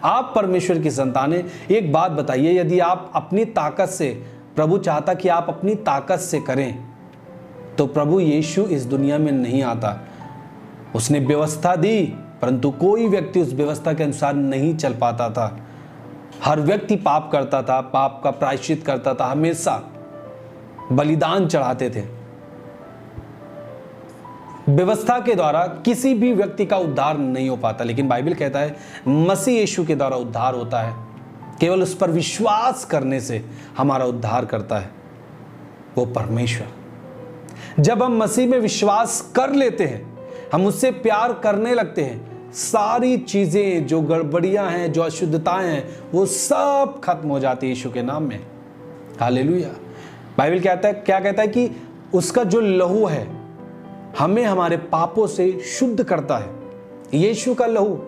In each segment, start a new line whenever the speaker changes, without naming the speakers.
आप परमेश्वर की संतान हैं। एक बात बताइए, यदि आप अपनी ताकत से, प्रभु चाहता कि आप अपनी ताकत से करें, तो प्रभु यीशु इस दुनिया में नहीं आता। उसने व्यवस्था दी, परंतु कोई व्यक्ति उस व्यवस्था के अनुसार नहीं चल पाता था। हर व्यक्ति पाप करता था, पाप का प्रायश्चित करता था, हमेशा बलिदान चढ़ाते थे। व्यवस्था के द्वारा किसी भी व्यक्ति का उद्धार नहीं हो पाता, लेकिन बाइबल कहता है मसीह यीशु के द्वारा उद्धार होता है। केवल उस पर विश्वास करने से हमारा उद्धार करता है वो परमेश्वर। जब हम मसीह में विश्वास कर लेते हैं, हम उससे प्यार करने लगते हैं, सारी चीजें जो गड़बड़ियां हैं, जो अशुद्धताएं हैं, वो सब खत्म हो जाती है यीशु के नाम में। हालेलुया। बाइबल क्या कहता है कि उसका जो लहू है हमें हमारे पापों से शुद्ध करता है। यीशु का लहू,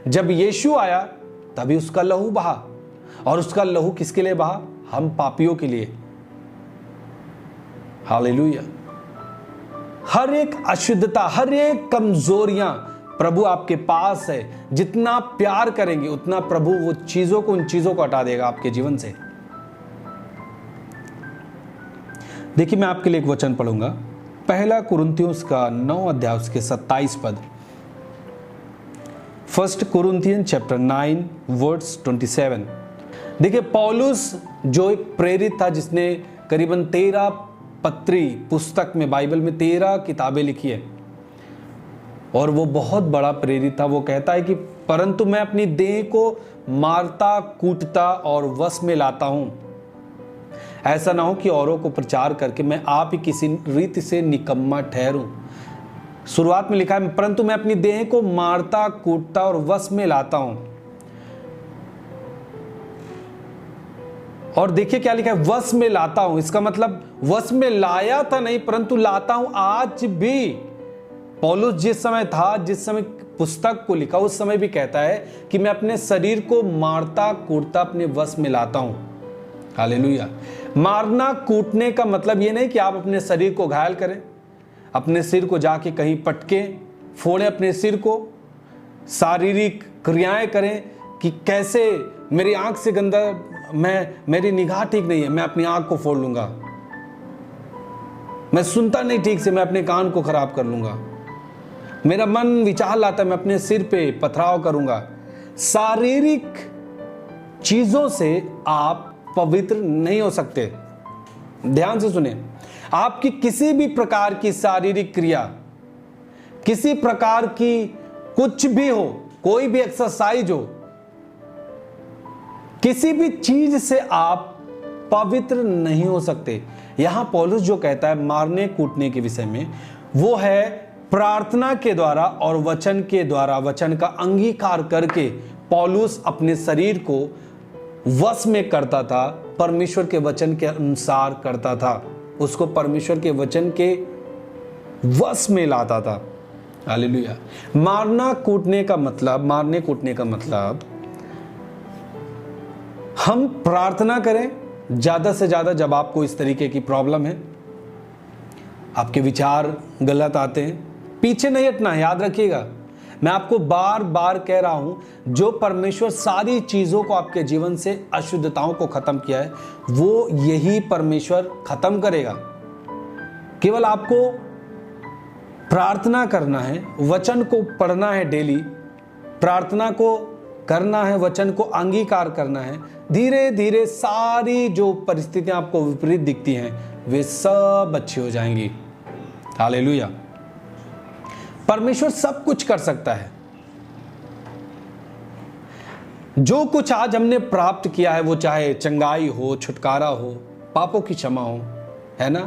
जब यीशु आया तभी उसका लहू बहा, और उसका लहू किसके लिए बहा? हम पापियों के लिए। हालेलुया। हर एक अशुद्धता, हर एक कमजोरियां प्रभु आपके पास है। जितना प्यार करेंगे उतना प्रभु वो चीजों को, उन चीजों को हटा देगा आपके जीवन से। देखिए, मैं आपके लिए एक वचन पढ़ूंगा, पहला कुरिन्थियों का 9 अध्याय उसके 27 पद। 1 Corinthians chapter 9 verse 27। देखिए, पौलुस जो एक प्रेरित था, जिसने करीबन 13 पत्री पुस्तक में, बाइबल में 13 किताबें लिखी है, और वो बहुत बड़ा प्रेरित था। वो कहता है कि परंतु मैं अपनी देह को मारता, कूटता और वश में लाता हूं, ऐसा ना हो कि औरों को प्रचार करके मैं आप ही किसी रीति से निकम्मा ठहरूं। शुरुआत में लिखा है परंतु मैं अपनी देह को मारता, कूटता और वश में लाता हूं। और देखिए क्या लिखा है, वश में लाता हूं। इसका मतलब वश में लाया था नहीं, परंतु लाता हूं आज भी। पौलुस जिस समय था, जिस समय पुस्तक को लिखा, उस समय भी कहता है कि मैं अपने शरीर को मारता, कूटता, अपने वश में लाता हूं। हालेलुया। मारना, कूटने का मतलब ये नहीं कि आप अपने शरीर को घायल करें, अपने सिर को जाके कहीं पटके फोड़े, अपने सिर को शारीरिक क्रियाएं करें कि कैसे मेरी आंख से गंदा, मेरी निगाह ठीक नहीं है, मैं अपनी आंख को फोड़ लूंगा, मैं सुनता नहीं ठीक से, मैं अपने कान को खराब कर लूंगा, मेरा मन विचार लाता है, मैं अपने सिर पे पथराव करूंगा। शारीरिक चीजों से आप पवित्र नहीं हो सकते। ध्यान से सुने, आपकी किसी भी प्रकार की शारीरिक क्रिया, किसी प्रकार की कुछ भी हो, कोई भी एक्सरसाइज हो, किसी भी चीज से आप पवित्र नहीं हो सकते। यहां पौलुस जो कहता है मारने कूटने के विषय में, वो है प्रार्थना के द्वारा और वचन के द्वारा, वचन का अंगीकार करके पौलुस अपने शरीर को वश में करता था, परमेश्वर के वचन के अनुसार करता था, उसको परमेश्वर के वचन के वश में लाता था। हालेलुया। मारना कूटने का मतलब, मारने कूटने का मतलब, हम प्रार्थना करें ज्यादा से ज्यादा। जब आपको इस तरीके की प्रॉब्लम है, आपके विचार गलत आते हैं, पीछे नहीं हटना है। याद रखिएगा, मैं आपको बार बार कह रहा हूं, जो परमेश्वर सारी चीजों को, आपके जीवन से अशुद्धताओं को खत्म किया है, वो यही परमेश्वर खत्म करेगा। केवल आपको प्रार्थना करना है, वचन को पढ़ना है डेली, प्रार्थना को करना है, वचन को अंगीकार करना है। धीरे धीरे सारी जो परिस्थितियां आपको विपरीत दिखती हैं, वे सब अच्छी हो जाएंगी। हालेलुया। परमेश्वर सब कुछ कर सकता है। जो कुछ आज हमने प्राप्त किया है, वो चाहे चंगाई हो, छुटकारा हो, पापों की क्षमा हो, है ना,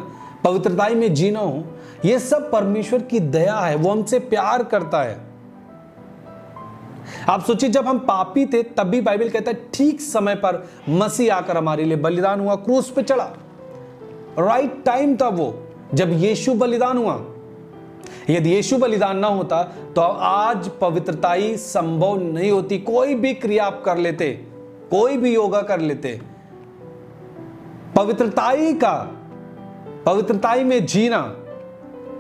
पवित्रताई में जीना हो, ये सब परमेश्वर की दया है। वो हमसे प्यार करता है। आप सोचिए, जब हम पापी थे तभी बाइबल कहता है ठीक समय पर मसीह आकर हमारे लिए बलिदान हुआ, क्रूस पे चढ़ा। राइट टाइम था वो, जब यीशु बलिदान हुआ। यदि यीशु बलिदान ना होता तो आज पवित्रताई संभव नहीं होती। कोई भी क्रिया आप कर लेते, कोई भी योगा कर लेते, पवित्रताई में जीना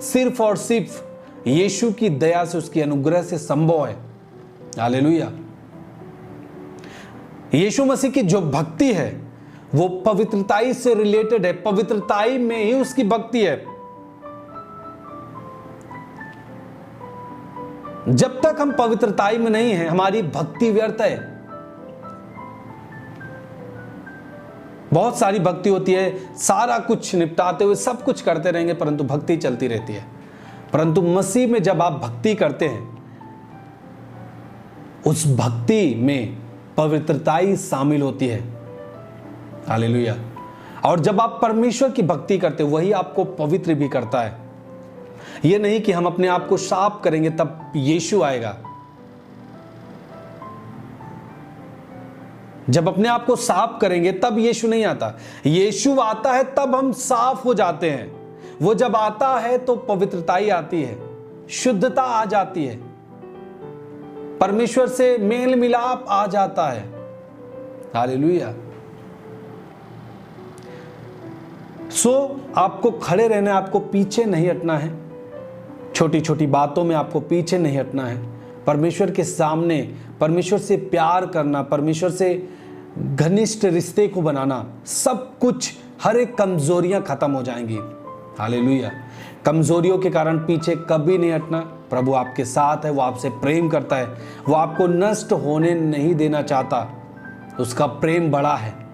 सिर्फ और सिर्फ यीशु की दया से, उसकी अनुग्रह से संभव है। हालेलुया। यीशु मसीह की जो भक्ति है वो पवित्रताई से रिलेटेड है, पवित्रताई में ही उसकी भक्ति है। जब तक हम पवित्रताई में नहीं हैं, हमारी भक्ति व्यर्थ है। बहुत सारी भक्ति होती है, सारा कुछ निपटाते हुए सब कुछ करते रहेंगे, परंतु भक्ति चलती रहती है। परंतु मसीह में जब आप भक्ति करते हैं, उस भक्ति में पवित्रताई शामिल होती है। हालेलुया। और जब आप परमेश्वर की भक्ति करते हो, वही आपको पवित्र भी करता है। यह नहीं कि हम अपने आप को साफ करेंगे तब यीशु आएगा। जब अपने आप को साफ करेंगे तब यीशु नहीं आता। यीशु आता है तब हम साफ हो जाते हैं। वो जब आता है तो पवित्रताई आती है, शुद्धता आ जाती है, परमेश्वर से मेल मिलाप आ जाता है। हालेलुया। आपको खड़े रहना है, आपको पीछे नहीं हटना है, छोटी छोटी बातों में आपको पीछे नहीं हटना है। परमेश्वर के सामने परमेश्वर से प्यार करना, परमेश्वर से घनिष्ठ रिश्ते को बनाना, सब कुछ, हर एक कमजोरियां खत्म हो जाएंगी। हालेलुया। कमजोरियों के कारण पीछे कभी नहीं हटना। प्रभु आपके साथ है, वो आपसे प्रेम करता है, वो आपको नष्ट होने नहीं देना चाहता, उसका प्रेम बड़ा है।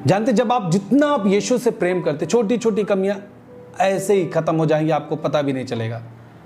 जानते, जब आप जितना आप यीशु से प्रेम करते, छोटी छोटी कमियां ऐसे ही खत्म हो जाएंगी, आपको पता भी नहीं चलेगा।